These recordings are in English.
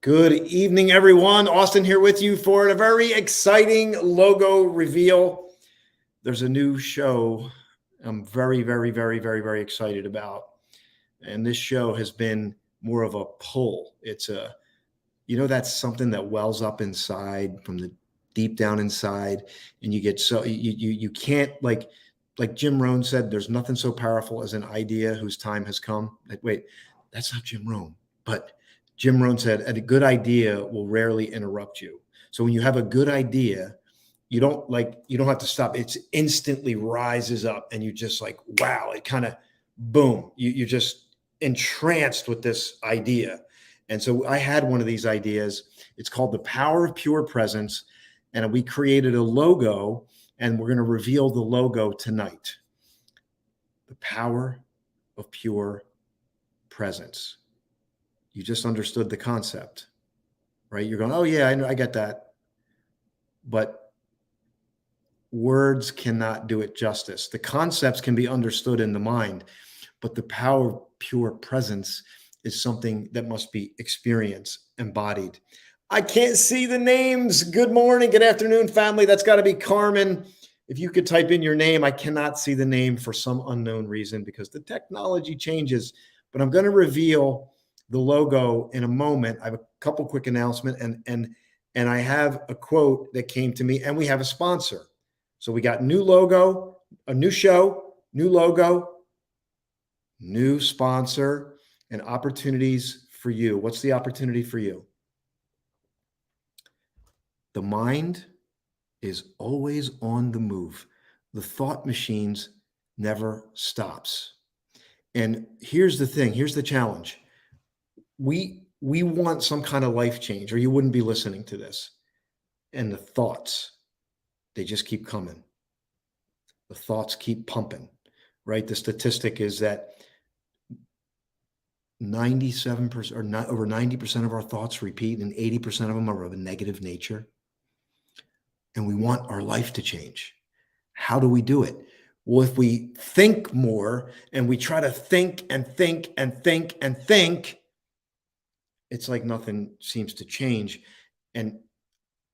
Good evening, everyone. Austin here with you for a very exciting logo reveal. There's a new show I'm very excited about. And this show has been more of a pull. That's something that wells up inside from the deep down inside. And you get you can't like Jim Rohn said, there's nothing so powerful as an idea whose time has come. Like, wait, that's not Jim Rohn. But Jim Rohn said, a good idea will rarely interrupt you. So when you have a good idea, you don't have to stop. It's instantly rises up and you just like, wow, it kind of boom. You're just entranced with this idea. And so I had one of these ideas. It's called The Power of Pure Presence. And we created a logo and we're going to reveal the logo tonight. The power of pure presence. You just understood the concept, right? You're going, oh yeah, I get that. But words cannot do it justice. The concepts can be understood in the mind, but the power of pure presence is something that must be experienced, embodied. I can't see the names. Good morning, good afternoon, family. That's got to be Carmen. If you could type in your name, I cannot see the name for some unknown reason because the technology changes, but I'm going to reveal the logo in a moment. I have a couple quick announcements and I have a quote that came to me and we have a sponsor. So we got new logo, a new show, new logo, new sponsor, and opportunities for you. What's the opportunity for you? The mind is always on the move. The thought machines never stops. And here's the thing, here's the challenge. We want some kind of life change or you wouldn't be listening to this. And the thoughts, they just keep coming. The thoughts keep pumping, right? The statistic is that 97% or not over 90% of our thoughts repeat and 80% of them are of a negative nature. And we want our life to change. How do we do it? Well, if we think more and we try to think and think and think and think, it's like nothing seems to change. And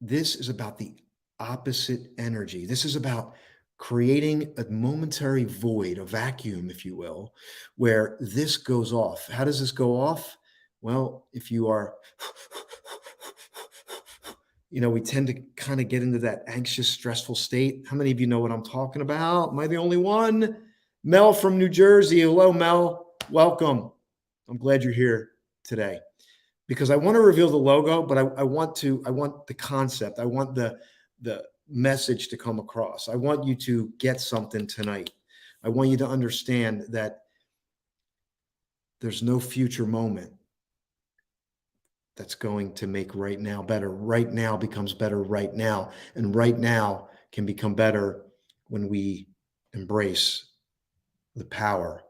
this is about the opposite energy. This is about creating a momentary void, a vacuum, if you will, where this goes off. How does this go off? Well, if you are we tend to kind of get into that anxious, stressful state. How many of you know what I'm talking about? Am I the only one? Mel from New Jersey. Hello, Mel. Welcome. I'm glad you're here today because I want to reveal the logo, but I want the concept. I want the message to come across. I want you to get something tonight. I want you to understand that there's no future moment that's going to make right now better. Right now becomes better right now. And right now can become better when we embrace the power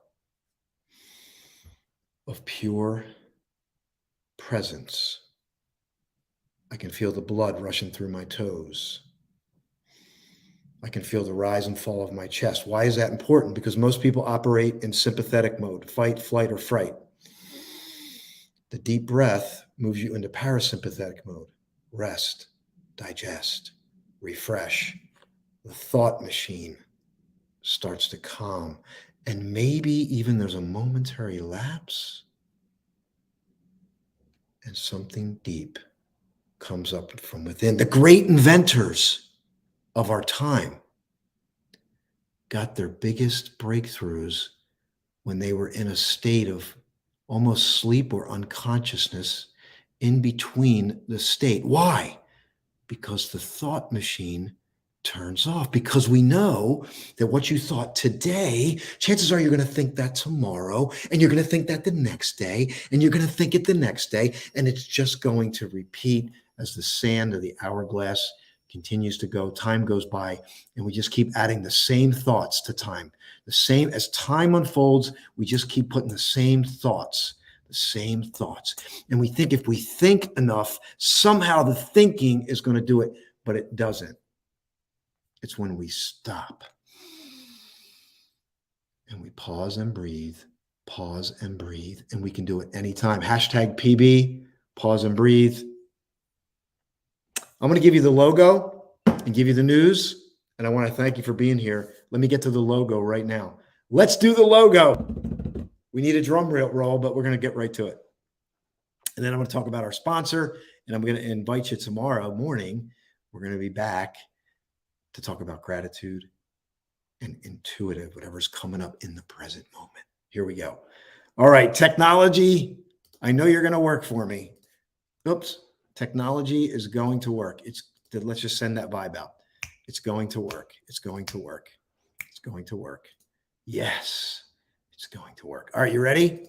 of pure presence. I can feel the blood rushing through my toes. I can feel the rise and fall of my chest. Why is that important? Because most people operate in sympathetic mode, fight, flight, or fright. The deep breath moves you into parasympathetic mode. Rest, digest, refresh. The thought machine starts to calm. And maybe even there's a momentary lapse and something deep comes up from within. The great inventors of our time got their biggest breakthroughs when they were in a state of almost sleep or unconsciousness in between the state. Why? Because the thought machine turns off. Because we know that what you thought today, chances are you're going to think that tomorrow, and you're going to think that the next day, and you're going to think it the next day, and it's just going to repeat as the sand of the hourglass continues to go. Time goes by, and we just keep adding the same thoughts to time. The same as time unfolds, we just keep putting the same thoughts. And we think if we think enough, somehow the thinking is going to do it, but it doesn't. It's when we stop and we pause and breathe, and we can do it anytime. Hashtag PB, Pause and breathe. I'm going to give you the logo and give you the news. And I want to thank you for being here. Let me get to the logo right now. Let's do the logo. We need a drum roll, but we're going to get right to it. And then I'm going to talk about our sponsor, and I'm going to invite you tomorrow morning. We're going to be back to talk about gratitude and intuitive, whatever's coming up in the present moment. Here we go. All right, technology. I know you're going to work for me. Oops. Technology is going to work. Let's just send that vibe out. It's going to work. It's going to work. It's going to work. Yes, it's going to work. All right, you ready?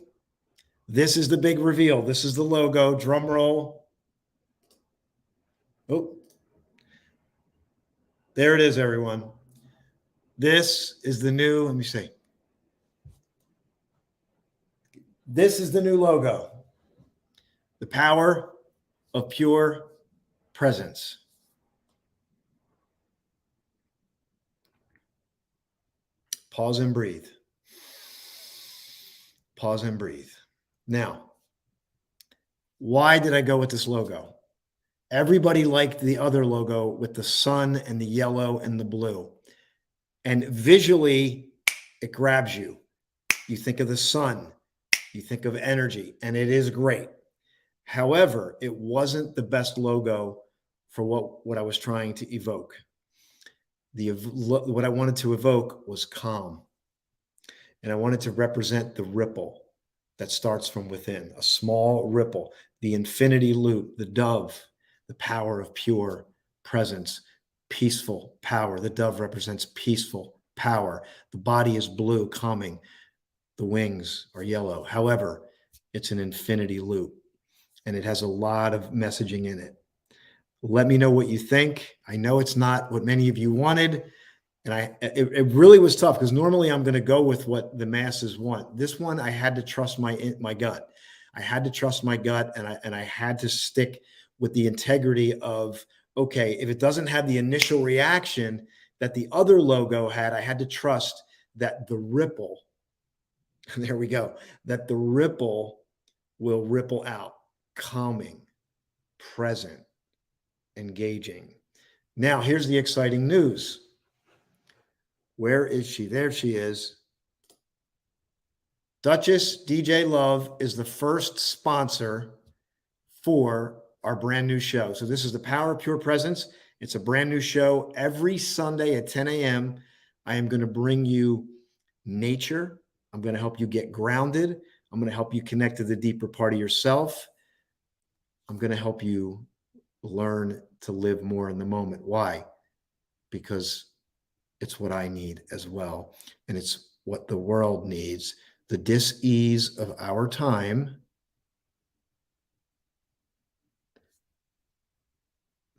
This is the big reveal. This is the logo. Drum roll. Oh, there it is, everyone. This is the new, let me see. This is the new logo. The power of pure presence. Pause and breathe. Pause and breathe. Now, why did I go with this logo? Everybody liked the other logo with the sun and the yellow and the blue. And visually, it grabs you. You think of the sun, you think of energy, and it is great. However, it wasn't the best logo for what I was trying to evoke. What I wanted to evoke was calm. And I wanted to represent the ripple that starts from within, a small ripple, the infinity loop, the dove, the power of pure presence, peaceful power. The dove represents peaceful power. The body is blue, calming. The wings are yellow. However, it's an infinity loop, and it has a lot of messaging in it. Let me know what you think. I know it's not what many of you wanted, and it really was tough because normally I'm going to go with what the masses want. This one, I had to trust my gut. I had to trust my gut, and I had to stick with the integrity of, okay, if it doesn't have the initial reaction that the other logo had, I had to trust that the ripple, there we go, that the ripple will ripple out, calming, present, engaging. Now, here's the exciting news. Where is she? There she is. Duchess DJ Love is the first sponsor for our brand new show. So this is the Power of Pure Presence. It's a brand new show every Sunday at 10 a.m. I am going to bring you nature. I'm going to help you get grounded. I'm going to help you connect to the deeper part of yourself. I'm going to help you learn to live more in the moment. Why? Because it's what I need as well. And it's what the world needs. The dis-ease of our time.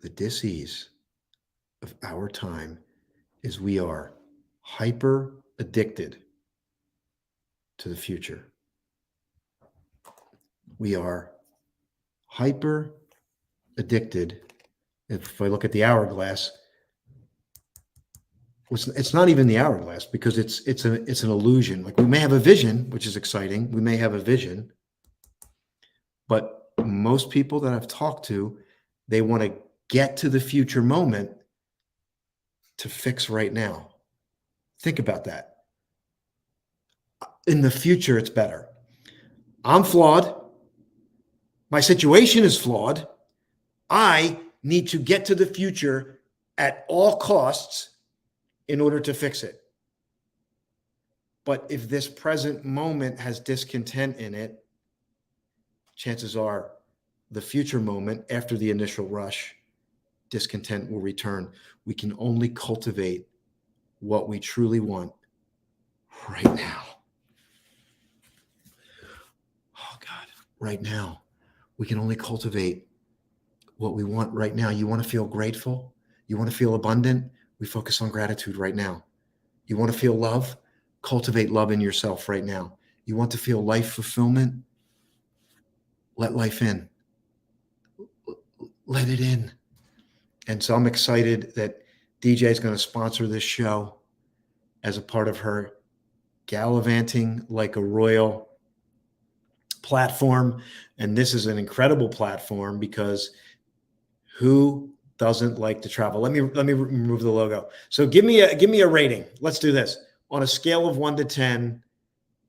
The dis-ease of our time is we are hyper addicted to the future. We are hyper addicted. If I look at the hourglass, it's not even the hourglass because it's an illusion. Like we may have a vision, which is exciting. We may have a vision, but most people that I've talked to, they want to get to the future moment to fix right now. Think about that. In the future, it's better. I'm flawed. My situation is flawed. I need to get to the future at all costs in order to fix it. But if this present moment has discontent in it, chances are the future moment after the initial rush, discontent will return. We can only cultivate what we truly want right now. Oh God, right now. We can only cultivate what we want right now. You want to feel grateful? You want to feel abundant? We focus on gratitude right now. You want to feel love? Cultivate love in yourself right now. You want to feel life fulfillment? Let life in. Let it in. And so I'm excited that DJ is going to sponsor this show as a part of her gallivanting like a royal platform. And this is an incredible platform because who doesn't like to travel? Let me remove the logo. So give me a rating. Let's do this on a scale of 1 to 10.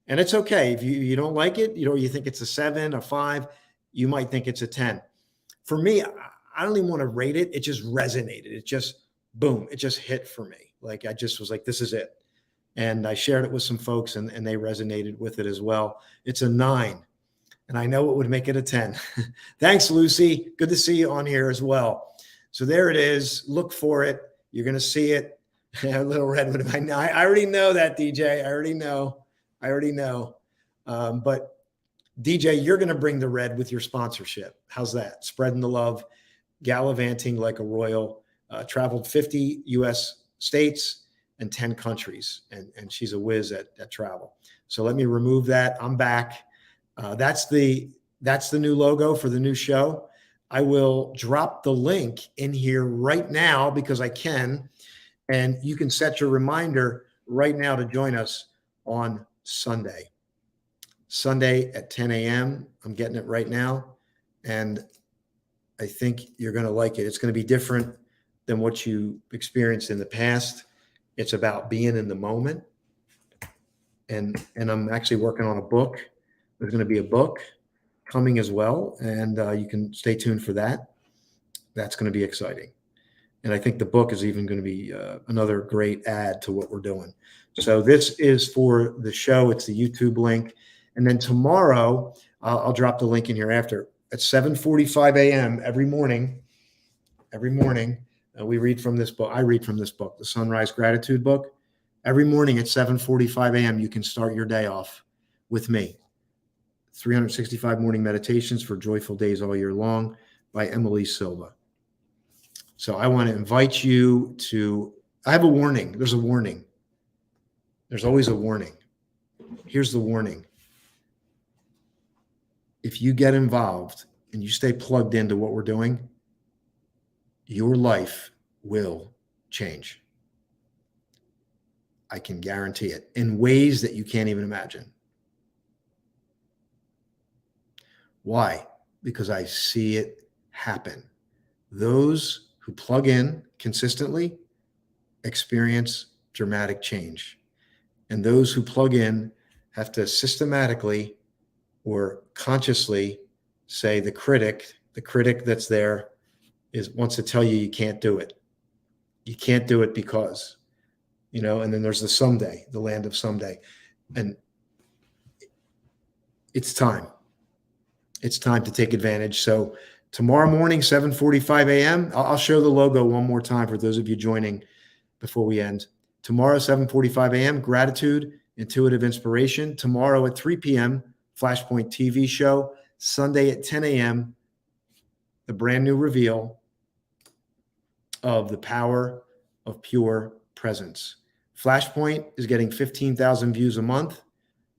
And it's okay if you don't like it, you think it's a 7, a 5, you might think it's a 10. For me, I don't even want to rate it. It just resonated. It just, boom, it just hit for me. Like I just was like, this is it. And I shared it with some folks and they resonated with it as well. It's a 9. And I know it would make it a 10. Thanks, Lucy. Good to see you on here as well. So there it is. Look for it. You're going to see it. A little red one. I already know that, DJ. I already know. But DJ, you're going to bring the red with your sponsorship. How's that? Spreading the love, gallivanting like a royal, traveled 50 U.S. states and 10 countries. And she's a whiz at travel. So let me remove that. I'm back. That's the new logo for the new show. I will drop the link in here right now because I can, and you can set your reminder right now to join us on Sunday at 10 a.m. I'm getting it right now, and I think you're going to like it. It's going to be different than what you experienced in the past. It's about being in the moment, and I'm actually working on a book. There's going to be a book coming as well, and you can stay tuned for that. That's going to be exciting. And I think the book is even going to be another great add to what we're doing. So this is for the show. It's the YouTube link. And then tomorrow, I'll drop the link in here after. At 7:45 a.m. every morning, we read from this book. I read from this book, the Sunrise Gratitude book. Every morning at 7:45 a.m., you can start your day off with me. 365 Morning Meditations for Joyful Days All Year Long by Emily Silva. So I want to invite you to, I have a warning. There's a warning. There's always a warning. Here's the warning. If you get involved and you stay plugged into what we're doing, your life will change. I can guarantee it in ways that you can't even imagine. Why? Because I see it happen. Those who plug in consistently experience dramatic change. And those who plug in have to systematically or consciously say the critic that's there wants to tell you you can't do it. You can't do it because, and then there's the someday, the land of someday. And it's time. It's time to take advantage. So tomorrow morning, 7:45 a.m., I'll show the logo one more time for those of you joining before we end. Tomorrow, 7:45 a.m., gratitude, intuitive inspiration. Tomorrow at 3 p.m., Flashpoint TV show. Sunday at 10 a.m., the brand new reveal of the power of pure presence. Flashpoint is getting 15,000 views a month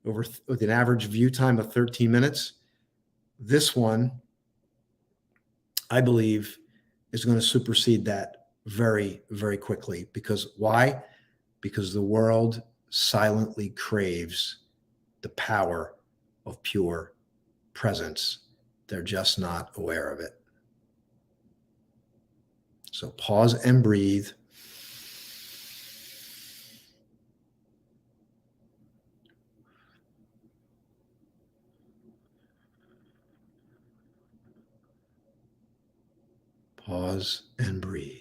with an average view time of 13 minutes. This one, I believe, is going to supersede that very, very quickly. Because why? Because the world silently craves the power of pure presence. They're just not aware of it. So pause and breathe. Pause and breathe.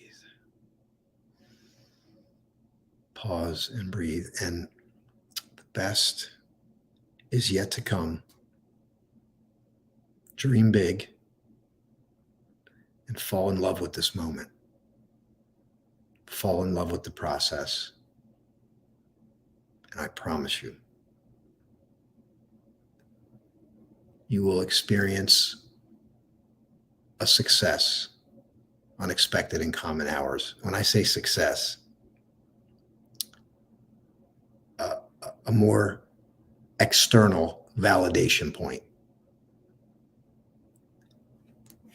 Pause and breathe. And the best is yet to come. Dream big and fall in love with this moment. Fall in love with the process. And I promise you, you will experience a success unexpected in common hours. When I say success, a more external validation point.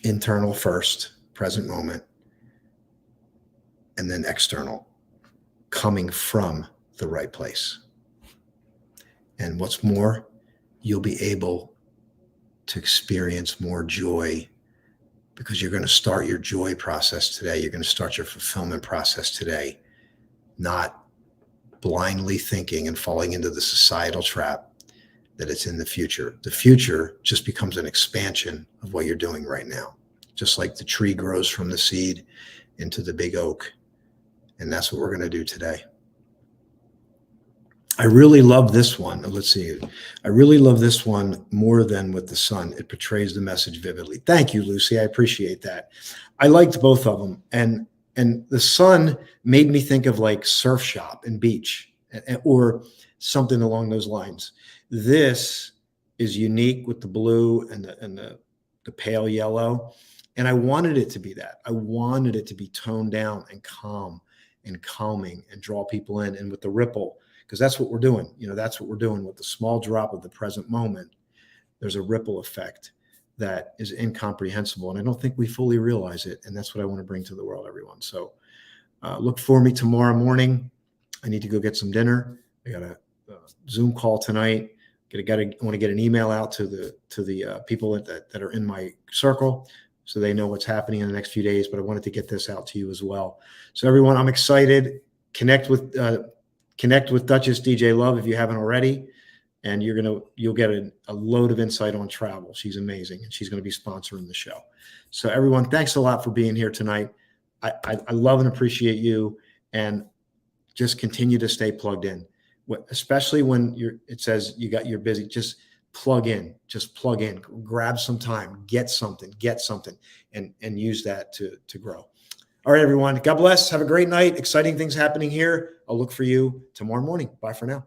Internal first, present moment, and then external, coming from the right place. And what's more, you'll be able to experience more joy, because you're going to start your joy process today. You're going to start your fulfillment process today, not blindly thinking and falling into the societal trap that it's in the future. The future just becomes an expansion of what you're doing right now, just like the tree grows from the seed into the big oak. And that's what we're going to do today. I really love this one. Let's see. I really love this one more than with the sun. It portrays the message vividly. Thank you, Lucy. I appreciate that. I liked both of them. And the sun made me think of like surf shop and beach or something along those lines. This is unique with the blue and the pale yellow. And I wanted it to be that. I wanted it to be toned down and calm and calming and draw people in. And with the ripple, because that's what we're doing. That's what we're doing with the small drop of the present moment. There's a ripple effect that is incomprehensible. And I don't think we fully realize it. And that's what I want to bring to the world, everyone. So look for me tomorrow morning. I need to go get some dinner. I got a Zoom call tonight. I want to get an email out to the people that are in my circle, so they know what's happening in the next few days. But I wanted to get this out to you as well. So everyone, I'm excited. Connect with Duchess DJ Love if you haven't already, and you'll get a load of insight on travel. She's amazing, and she's going to be sponsoring the show. So everyone, thanks a lot for being here tonight. I love and appreciate you, and just continue to stay plugged in. Especially when it says you're busy, just plug in, grab some time, get something, and use that to grow. All right, everyone. God bless. Have a great night. Exciting things happening here. I'll look for you tomorrow morning. Bye for now.